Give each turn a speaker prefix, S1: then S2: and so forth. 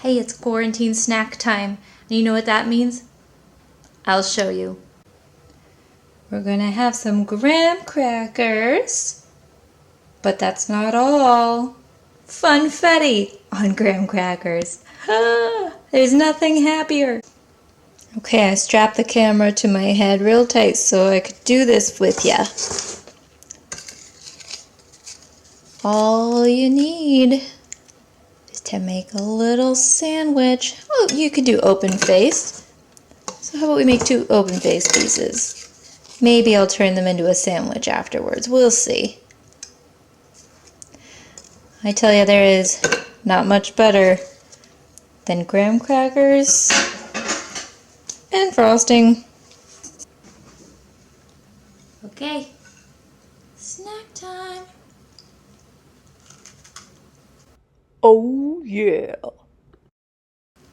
S1: Hey, it's quarantine snack time. And you know what that means? I'll show you. We're gonna have some graham crackers. But that's not all. Funfetti on graham crackers. There's nothing happier. Okay, I strapped the camera to my head real tight so I could do this with ya. All you need is to make a little sandwich. Oh, you could do open-faced. So how about we make 2 open-faced pieces? Maybe I'll turn them into a sandwich afterwards. We'll see. I tell you, there is not much better than graham crackers and frosting. Okay, snack time.
S2: Oh yeah.